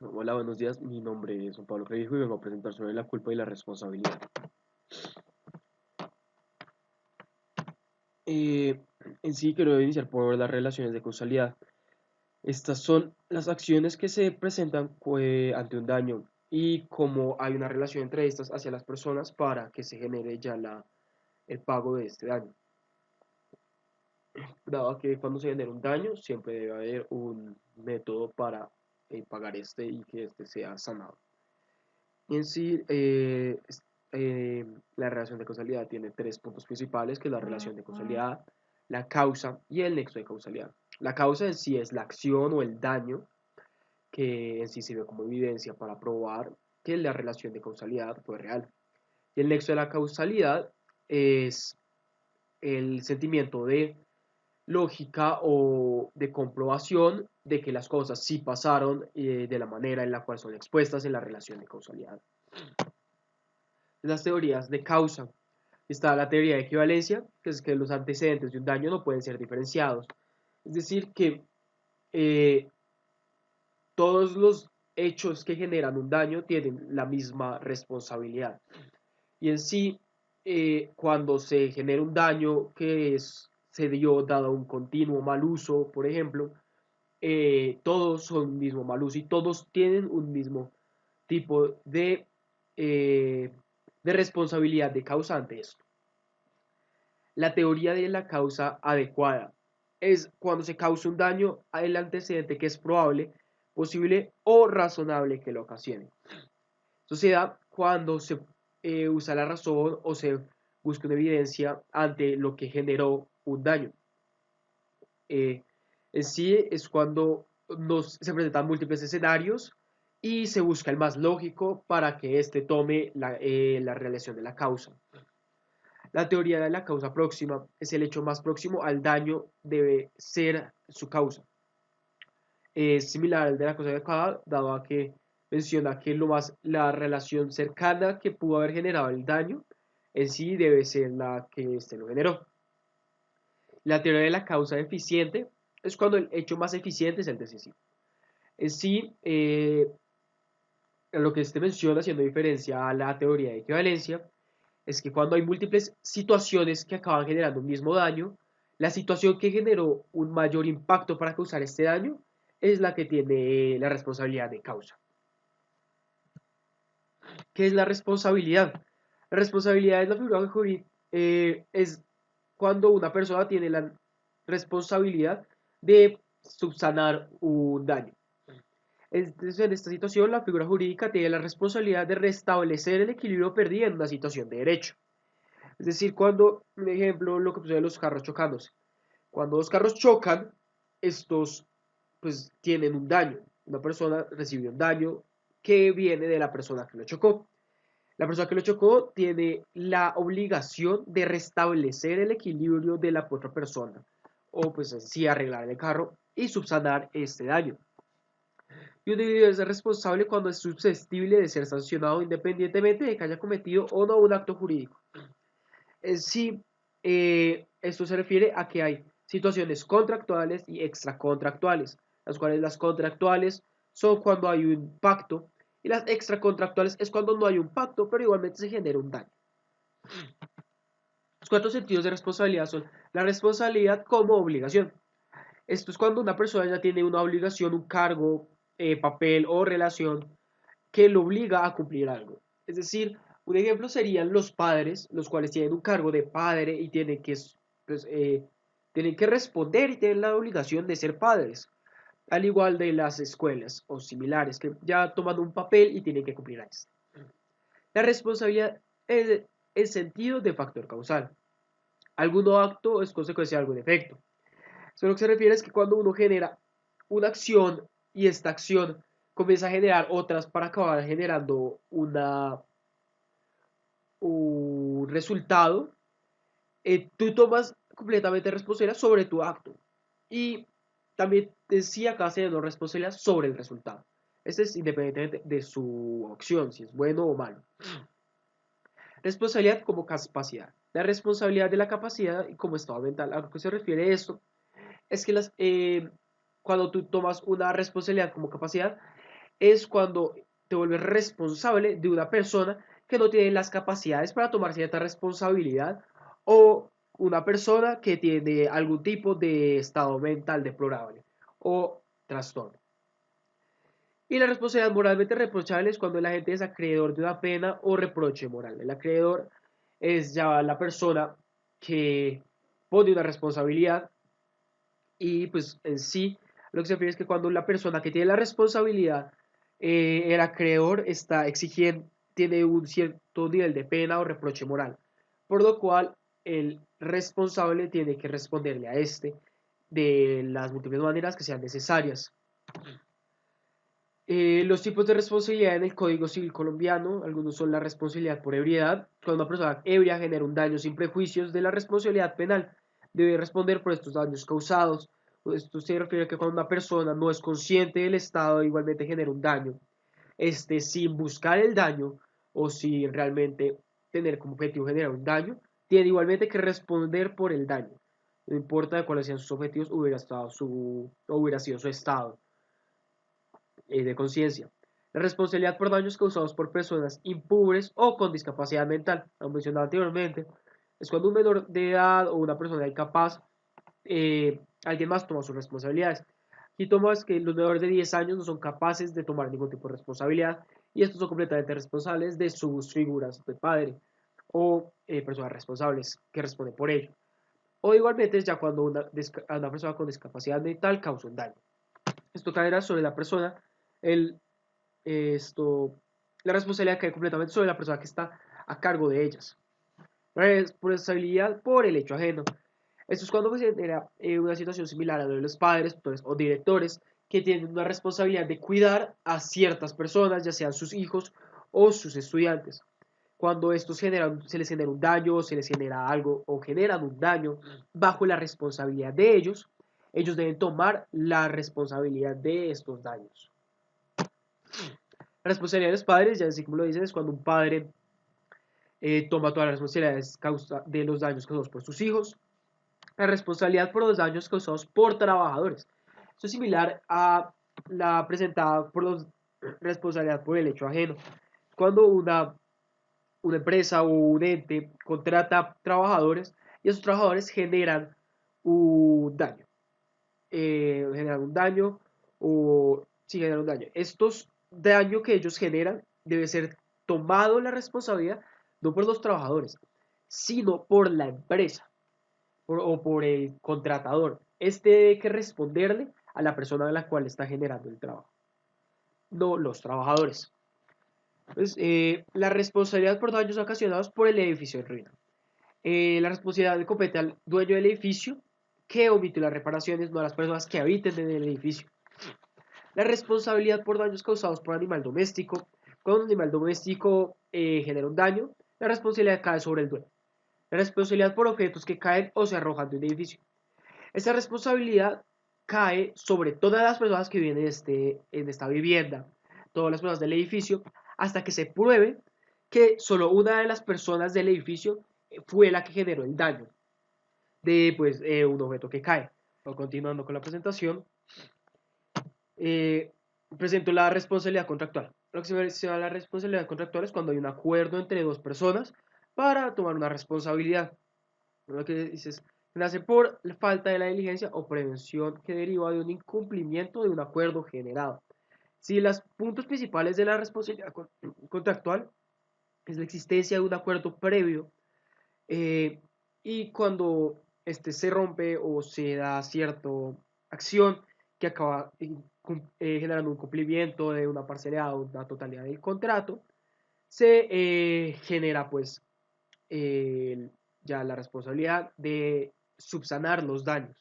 Hola, buenos días. Mi nombre es Juan Pablo Crevijo y vengo a presentar sobre la culpa y la responsabilidad. Eh, en sí, quiero iniciar por las relaciones de causalidad. Estas son las acciones que se presentan ante un daño y cómo hay una relación entre estas hacia las personas para que se genere ya el pago de este daño. Dado que cuando se genera un daño, siempre debe haber un método para pagar este y que este sea sanado. Y en sí, la relación de causalidad tiene tres puntos principales, que es la relación de causalidad, la causa y el nexo de causalidad. La causa en sí es la acción o el daño que en sí sirve como evidencia para probar que la relación de causalidad fue real. Y el nexo de la causalidad es el sentimiento de lógica o de comprobación de que las cosas sí pasaron de la manera en la cual son expuestas en la relación de causalidad. Las teorías de causa. Está la teoría de equivalencia, que es que los antecedentes de un daño no pueden ser diferenciados. Es decir, que eh, todos los hechos que generan un daño tienen la misma responsabilidad. Y en sí, cuando se genera un daño se dio dado un continuo mal uso, por ejemplo, todos son un mismo mal uso y todos tienen un mismo tipo eh, de responsabilidad de causante esto. La teoría de la causa adecuada es cuando se causa un daño al antecedente que es probable, posible o razonable que lo ocasione. Eso se da cuando se usa la razón o se busca una evidencia ante lo que generó un daño. Eh, en sí es cuando se presentan múltiples escenarios y se busca el más lógico para que éste tome la relación de la causa. La teoría de la causa próxima es el hecho más próximo al daño debe ser su causa. Es similar al de la causa adecuada, dado a que menciona que la relación cercana que pudo haber generado el daño en sí debe ser la que éste lo generó. La teoría de la causa eficiente es cuando el hecho más eficiente es el decisivo. En sí, lo que este menciona, haciendo diferencia a la teoría de equivalencia, es que cuando hay múltiples situaciones que acaban generando un mismo daño, la situación que generó un mayor impacto para causar este daño es la que tiene la responsabilidad de causa. ¿Qué es la responsabilidad? La responsabilidad es la figura jurídica, es cuando una persona tiene la responsabilidad de subsanar un daño. Entonces, en esta situación, la figura jurídica tiene la responsabilidad de restablecer el equilibrio perdido en una situación de derecho. Es decir, cuando, un ejemplo, lo que sucede en los carros chocándose. Cuando dos carros chocan, estos pues tienen un daño. Una persona recibió un daño que viene de la persona que lo chocó. La persona que lo chocó tiene la obligación de restablecer el equilibrio de la otra persona. O pues así arreglar el carro y subsanar este daño. Y un individuo es responsable cuando es susceptible de ser sancionado independientemente de que haya cometido o no un acto jurídico. Sí, esto se refiere a que hay situaciones contractuales y extracontractuales, las cuales las contractuales son cuando hay un pacto y las extracontractuales es cuando no hay un pacto, pero igualmente se genera un daño. Los cuatro sentidos de responsabilidad son la responsabilidad como obligación. Esto es cuando una persona ya tiene una obligación, un cargo, papel o relación que lo obliga a cumplir algo. Es decir, un ejemplo serían los padres, los cuales tienen un cargo de padre y pues, tienen que responder y tienen la obligación de ser padres, al igual de las escuelas o similares, que ya toman un papel y tienen que cumplir a esto. La responsabilidad es el sentido de factor causal. Algún acto es consecuencia de algún efecto. Eso lo que se refiere es que cuando uno genera una acción y esta acción comienza a generar otras para acabar generando un resultado, tú tomas completamente responsabilidad sobre tu acto. Y también sí acá se da responsabilidad sobre el resultado. Este es independientemente de su acción, si es bueno o malo. Responsabilidad como capacidad. La responsabilidad de la capacidad y como estado mental. A lo que se refiere esto es que cuando tú tomas una responsabilidad como capacidad, es cuando te vuelves responsable de una persona que no tiene las capacidades para tomar cierta responsabilidad o una persona que tiene algún tipo de estado mental deplorable o trastorno. Y la responsabilidad moralmente reprochable es cuando la gente es acreedor de una pena o reproche moral. El acreedor es ya la persona que pone una responsabilidad y pues en sí lo que se refiere es que cuando la persona que tiene la responsabilidad, el acreedor está exigiendo, tiene un cierto nivel de pena o reproche moral, por lo cual el responsable tiene que responderle a este de las múltiples maneras que sean necesarias. Los tipos de responsabilidad en el Código Civil colombiano, algunos son la responsabilidad por ebriedad, cuando una persona ebria genera un daño sin prejuicios de la responsabilidad penal, debe responder por estos daños causados. Esto se refiere a que cuando una persona no es consciente del estado, igualmente genera un daño, sin buscar el daño o sin realmente tener como objetivo generar un daño, tiene igualmente que responder por el daño. No importa de cuáles sean sus objetivos, hubiera sido su estado de conciencia. La responsabilidad por daños causados por personas impubres o con discapacidad mental, como mencionado anteriormente, es cuando un menor de edad o una persona incapaz, alguien más toma sus responsabilidades. Aquí tomas que los menores de 10 años no son capaces de tomar ningún tipo de responsabilidad y estos son completamente responsables de sus figuras de padre o personas responsables que responden por ello. O igualmente es ya cuando una persona con discapacidad mental causa un daño. Esto caerá sobre la persona, el esto, la responsabilidad cae completamente sobre la persona que está a cargo de ellas. Responsabilidad por el hecho ajeno. Esto es cuando se genera una situación similar a la de los padres, tutores o directores que tienen una responsabilidad de cuidar a ciertas personas, ya sean sus hijos o sus estudiantes. Cuando estos se les genera un daño, o se les genera algo o generan un daño bajo la responsabilidad de ellos, ellos deben tomar la responsabilidad de estos daños. La responsabilidad de los padres, ya así como lo dicen, es cuando un padre toma todas las responsabilidades de los daños causados por sus hijos. La responsabilidad por los daños causados por trabajadores. Esto es similar a la presentada por la responsabilidad por el hecho ajeno. Cuando una empresa o un ente contrata trabajadores y esos trabajadores generan un daño. Generan un daño o sí generan un daño. Estos daños que ellos generan debe ser tomado la responsabilidad no por los trabajadores, sino por la empresa o por el contratador. Este debe que responderle a la persona a la cual está generando el trabajo, no los trabajadores. Entonces, la responsabilidad por daños ocasionados por el edificio en ruina. La responsabilidad le compete al dueño del edificio que omite las reparaciones, no a las personas que habiten en el edificio. La responsabilidad por daños causados por animal doméstico. Cuando un animal doméstico genera un daño, la responsabilidad cae sobre el dueño. La responsabilidad por objetos que caen o se arrojan de un edificio. Esta responsabilidad cae sobre todas las personas que viven en esta vivienda, todas las personas del edificio, hasta que se pruebe que solo una de las personas del edificio fue la que generó el daño de un objeto que cae. Continuando con la presentación, eh, presento la responsabilidad contractual. Lo que se menciona la responsabilidad contractual es cuando hay un acuerdo entre dos personas para tomar una responsabilidad. Lo que dices, nace por falta de la diligencia o prevención que deriva de un incumplimiento de un acuerdo generado. Si los puntos principales de la responsabilidad contractual es la existencia de un acuerdo previo eh, y cuando este se rompe o se da cierta acción que acaba generando un cumplimiento de una parcialidad o una totalidad del contrato, se genera eh, ya la responsabilidad de subsanar los daños.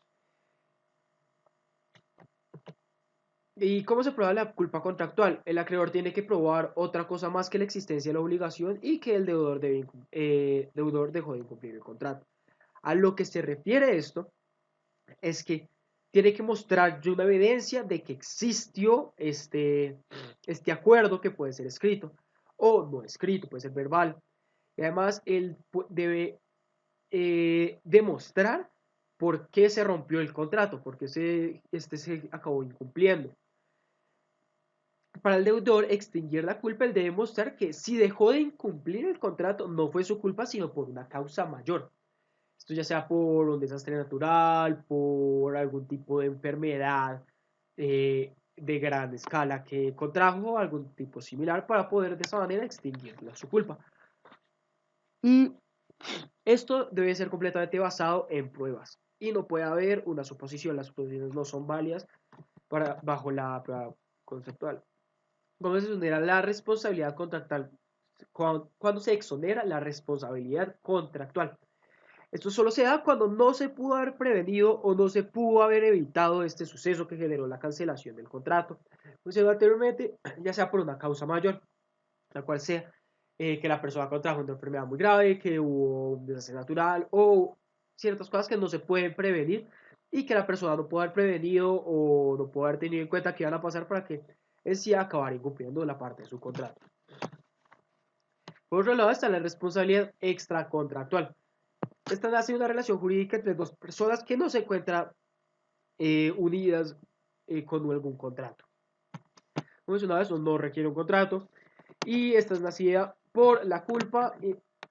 ¿Y cómo se prueba la culpa contractual? El acreedor tiene que probar otra cosa más que la existencia de la obligación y que el deudor dejó de incumplir el contrato. A lo que se refiere esto es que tiene que mostrar una evidencia de que existió este acuerdo que puede ser escrito o no escrito, puede ser verbal. Y además él debe demostrar por qué se rompió el contrato, por qué se acabó incumpliendo. Para el deudor extinguir la culpa, él debe mostrar que si dejó de incumplir el contrato no fue su culpa, sino por una causa mayor. Esto ya sea por un desastre natural, por algún tipo de enfermedad de gran escala que contrajo, algún tipo similar, para poder de esa manera extinguir su culpa. Y esto debe ser completamente basado en pruebas y no puede haber una suposición. Las suposiciones no son válidas bajo la prueba conceptual. ¿Cómo se exonera la responsabilidad contractual? Cuando se exonera la responsabilidad contractual. Esto solo se da cuando no se pudo haber prevenido o no se pudo haber evitado este suceso que generó la cancelación del contrato. Como se dio anteriormente, ya sea por una causa mayor, la cual sea que la persona contrajo una enfermedad muy grave, que hubo un desastre natural o ciertas cosas que no se pueden prevenir y que la persona no pudo haber prevenido o no pudo haber tenido en cuenta que iban a pasar para que él sí acabara incumpliendo la parte de su contrato. Por otro lado está la responsabilidad extracontractual. Esta nace de una relación jurídica entre dos personas que no se encuentran unidas con algún contrato. Como mencionaba, eso no requiere un contrato y esta es nacida por la culpa,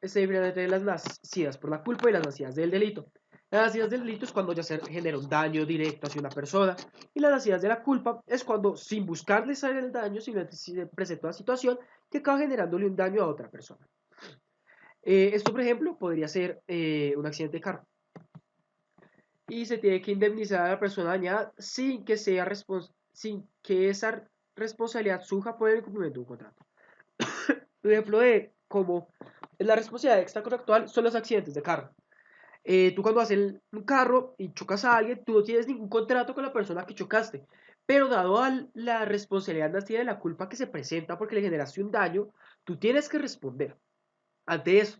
se diferencia entre las nacidas por la culpa y las nacidas del delito. Las nacidas del delito es cuando ya se genera un daño directo hacia una persona y las nacidas de la culpa es cuando sin buscarle salir el daño, simplemente se presenta una situación que acaba generándole un daño a otra persona. Esto, por ejemplo, podría ser un accidente de carro y se tiene que indemnizar a la persona dañada sin que esa responsabilidad surja por el incumplimiento de un contrato. Un ejemplo de cómo es la responsabilidad extracontractual son los accidentes de carro. Tú cuando vas en un carro y chocas a alguien, tú no tienes ningún contrato con la persona que chocaste, pero dado a la responsabilidad nacida de la culpa que se presenta porque le generaste un daño, tú tienes que responder ante eso.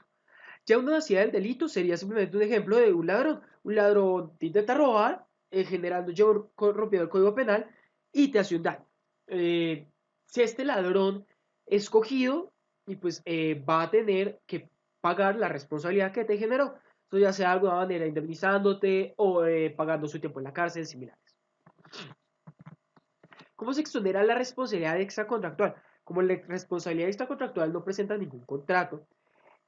Ya una nacida del delito sería simplemente un ejemplo de un ladrón. Un ladrón te intenta robar, rompiendo el código penal y te hace un daño. Si este ladrón es cogido y pues va a tener que pagar la responsabilidad que te generó. Esto ya sea de alguna manera indemnizándote o pagando su tiempo en la cárcel, similares. ¿Cómo se exonera la responsabilidad extracontractual? Como la responsabilidad extracontractual no presenta ningún contrato,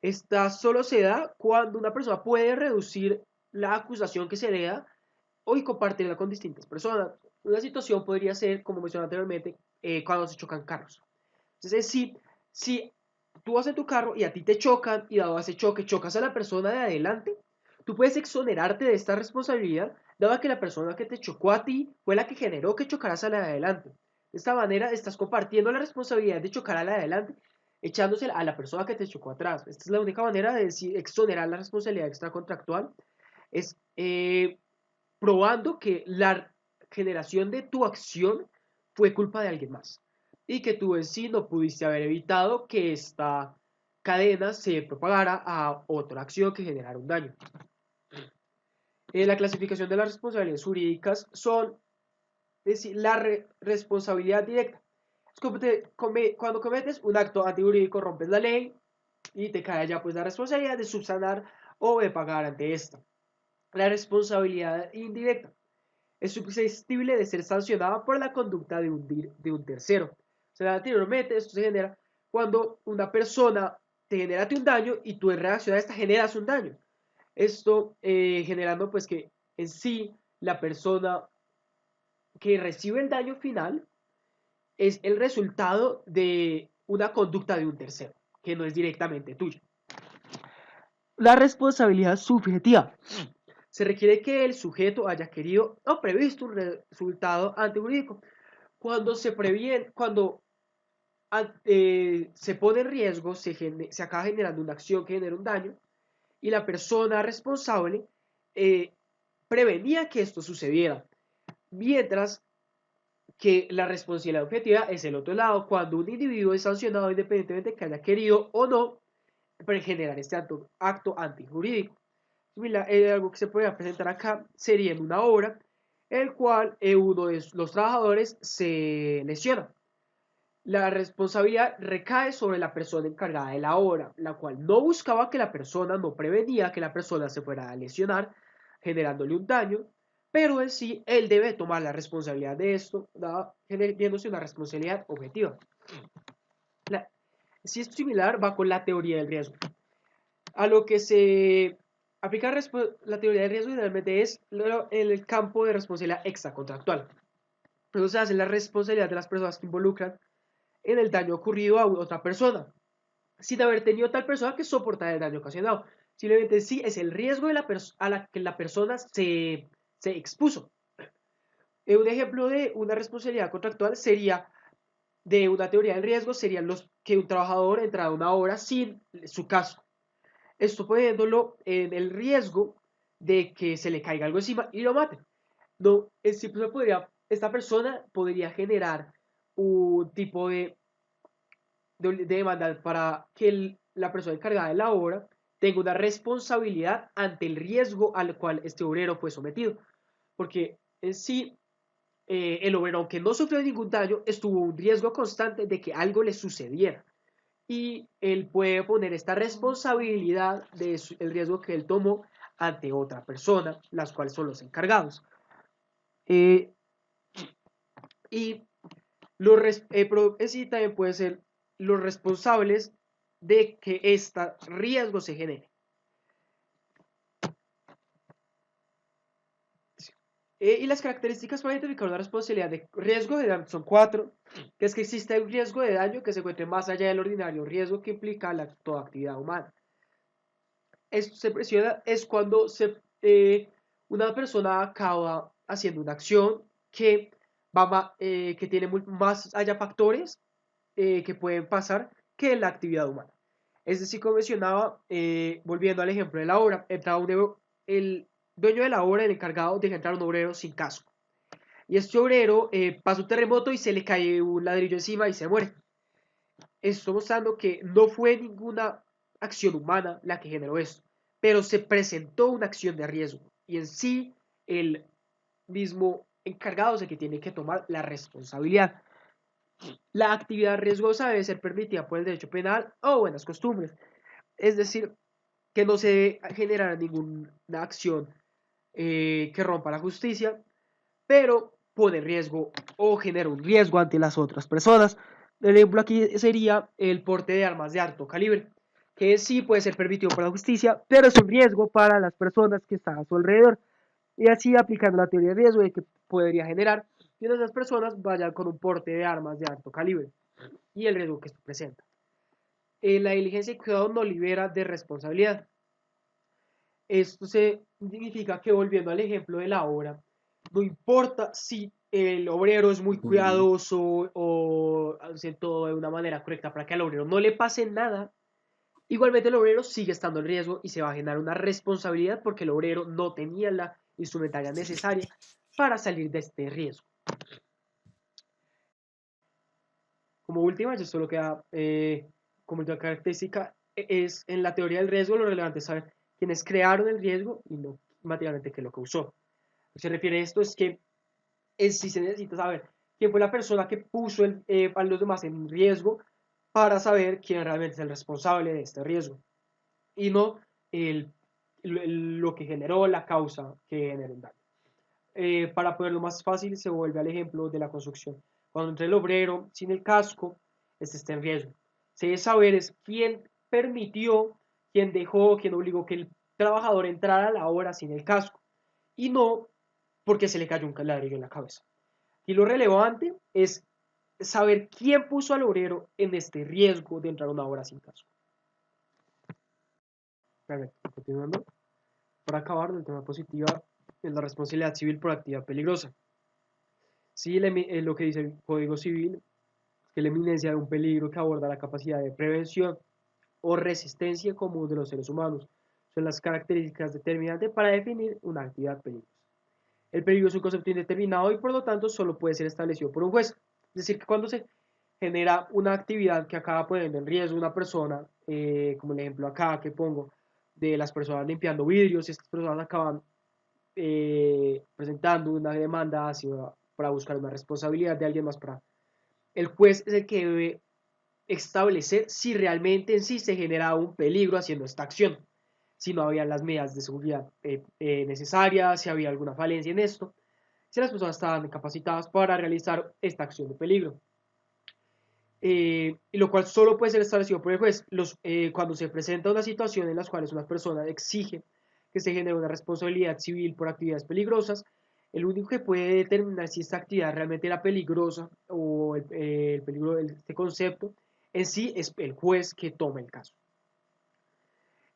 esta solo se da cuando una persona puede reducir la acusación que se le da o compartirla con distintas personas. Una situación podría ser, como mencioné anteriormente, cuando se chocan carros. Entonces, si tú vas en tu carro y a ti te chocan y dado ese choque chocas a la persona de adelante, tú puedes exonerarte de esta responsabilidad, dado que la persona que te chocó a ti fue la que generó que chocaras a la de adelante. De esta manera estás compartiendo la responsabilidad de chocar a la de adelante, echándosela a la persona que te chocó atrás. Esta es la única manera de exonerar la responsabilidad extracontractual, es probando que la generación de tu acción fue culpa de alguien más y que tú en sí no pudiste haber evitado que esta cadena se propagara a otra acción que generara un daño. La clasificación de las responsabilidades jurídicas son, es decir, la responsabilidad directa. Cuando cometes un acto antijurídico, rompes la ley y te cae ya pues la responsabilidad de subsanar o de pagar ante esta. La responsabilidad indirecta es susceptible de ser sancionada por la conducta de un tercero. O sea, anteriormente esto se genera cuando una persona te genera un daño y tú en reacción a esta generas un daño. Esto generando pues que en sí la persona que recibe el daño final es el resultado de una conducta de un tercero, que no es directamente tuya. La responsabilidad subjetiva. Se requiere que el sujeto haya querido o previsto un resultado antijurídico. Cuando se pone en riesgo, se acaba generando una acción que genera un daño y la persona responsable prevenía que esto sucediera. Mientras que la responsabilidad objetiva es el otro lado, cuando un individuo es sancionado independientemente de que haya querido o no generar este acto antijurídico. Algo que se podría presentar acá sería en una obra en el cual uno de los trabajadores se lesiona. La responsabilidad recae sobre la persona encargada de la obra, la cual no buscaba que la persona, no prevenía que la persona se fuera a lesionar, generándole un daño, pero en sí él debe tomar la responsabilidad de esto, viéndose una responsabilidad objetiva. Si es similar, va con la teoría del riesgo. A lo que se aplica la teoría del riesgo generalmente es el campo de responsabilidad extracontractual. Entonces se hace la responsabilidad de las personas que involucran en el daño ocurrido a otra persona, sin haber tenido tal persona que soportar el daño ocasionado. Simplemente sí es el riesgo a la que la persona se expuso. Un ejemplo de una responsabilidad contractual sería de una teoría del riesgo serían los que un trabajador entra a una obra sin su casco. Esto poniéndolo en el riesgo de que se le caiga algo encima y lo mate. No, esta persona podría generar un tipo de demanda para que la persona encargada de la obra tenga una responsabilidad ante el riesgo al cual este obrero fue sometido. Porque en sí, el obrero, aunque no sufrió ningún daño, estuvo un riesgo constante de que algo le sucediera. Y él puede poner esta responsabilidad del riesgo que él tomó ante otra persona, las cuales son los encargados. Y sí también puede ser los responsables de que este riesgo se genere. Y las características para identificar una responsabilidad de riesgo son 4, que es que existe un riesgo de daño que se encuentre más allá del ordinario riesgo que implica toda actividad humana. Esto se presiona es cuando una persona acaba haciendo una acción que tiene más allá factores que pueden pasar que la actividad humana. Es decir, como mencionaba, volviendo al ejemplo de la obra, el dueño de la obra, el encargado, deja entrar un obrero sin casco. Y este obrero pasa un terremoto y se le cae un ladrillo encima y se muere. Esto mostrando que no fue ninguna acción humana la que generó esto, pero se presentó una acción de riesgo y en sí el mismo encargado es el que tiene que tomar la responsabilidad. La actividad riesgosa debe ser permitida por el derecho penal o buenas costumbres, es decir, que no se debe generar ninguna acción que rompa la justicia, pero pone riesgo o genera un riesgo ante las otras personas. El ejemplo aquí sería el porte de armas de alto calibre, que sí puede ser permitido por la justicia, pero es un riesgo para las personas que están a su alrededor. Y así aplicando la teoría de riesgo de que podría generar que esas personas vayan con un porte de armas de alto calibre y el riesgo que esto presenta. La diligencia y cuidado no libera de responsabilidad. Esto significa que, volviendo al ejemplo de la obra, no importa si el obrero es muy cuidadoso o hace todo de una manera correcta para que al obrero no le pase nada, igualmente el obrero sigue estando en riesgo y se va a generar una responsabilidad porque el obrero no tenía la instrumentaria necesaria para salir de este riesgo. Como última, yo solo queda como última característica, es en la teoría del riesgo lo relevante es saber quiénes crearon el riesgo y no materialmente qué lo causó. Se refiere a esto es que sí se necesita saber quién fue la persona que puso a los demás en riesgo para saber quién realmente es el responsable de este riesgo y no lo que generó la causa que generó el daño. Para ponerlo más fácil, se vuelve al ejemplo de la construcción. Cuando entra el obrero sin el casco, este está en riesgo. Se debe saber es quién permitió, quién dejó, quién obligó que el trabajador entrara a la obra sin el casco y no porque se le cayó un ladrillo en la cabeza. Y lo relevante es saber quién puso al obrero en este riesgo de entrar a una obra sin casco. Perfecto, continuando. Para acabar, del tema positiva es la responsabilidad civil por actividad peligrosa. Sí, lo que dice el Código Civil es que la eminencia de un peligro que aborda la capacidad de prevención o resistencia común de los seres humanos son las características determinantes para definir una actividad peligrosa. El peligro es un concepto indeterminado y por lo tanto solo puede ser establecido por un juez. Es decir, que cuando se genera una actividad que acaba poniendo en riesgo una persona, como el ejemplo acá que pongo, de las personas limpiando vidrios, y estas personas acaban presentando una demanda para buscar una responsabilidad de alguien más. El juez es el que debe establecer si realmente en sí se genera un peligro haciendo esta acción. si no había las medidas de seguridad necesarias, si había alguna falencia en esto, si las personas estaban capacitadas para realizar esta acción de peligro. Y lo cual solo puede ser establecido por el juez cuando se presenta una situación en la cual una persona exige que se genere una responsabilidad civil por actividades peligrosas. El único que puede determinar si esta actividad realmente era peligrosa o el peligro de este concepto en sí es el juez que toma el caso.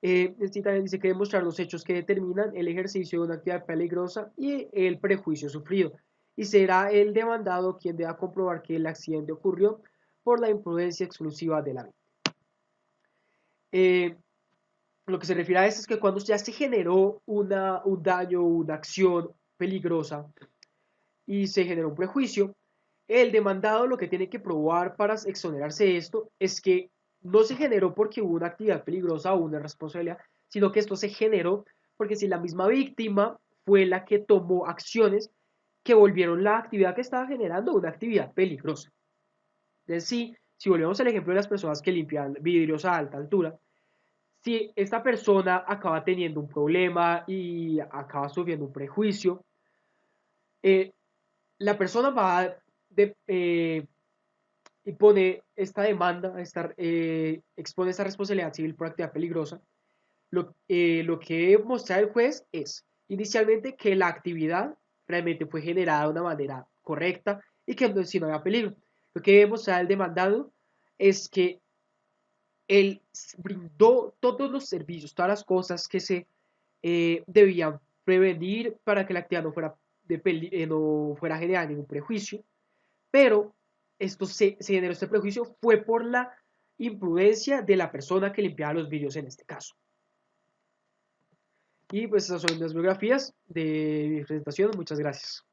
Este también dice que demostrar los hechos que determinan el ejercicio de una actividad peligrosa y el prejuicio sufrido. Y será el demandado quien deba comprobar que el accidente ocurrió por la imprudencia exclusiva de la víctima. Lo que se refiere a esto es que cuando ya se generó un daño, una acción peligrosa y se generó un prejuicio, el demandado lo que tiene que probar para exonerarse de esto es que no se generó porque hubo una actividad peligrosa o una responsabilidad, sino que esto se generó porque si la misma víctima fue la que tomó acciones que volvieron la actividad que estaba generando una actividad peligrosa. Entonces, si volvemos al ejemplo de las personas que limpian vidrios a alta altura, si esta persona acaba teniendo un problema y acaba sufriendo un prejuicio, eh, la persona va de, y pone esta demanda, expone esta responsabilidad civil por actividad peligrosa. Lo que mostrar el juez es inicialmente que la actividad realmente fue generada de una manera correcta y que si no había peligro. Lo que debe mostrar el demandado es que él brindó todos los servicios, todas las cosas que se debían prevenir para que la actividad no fuera a generar ningún prejuicio, pero se generó este prejuicio fue por la imprudencia de la persona que limpiaba los vidrios en este caso. Y pues esas son las biografías de mi presentación. Muchas gracias.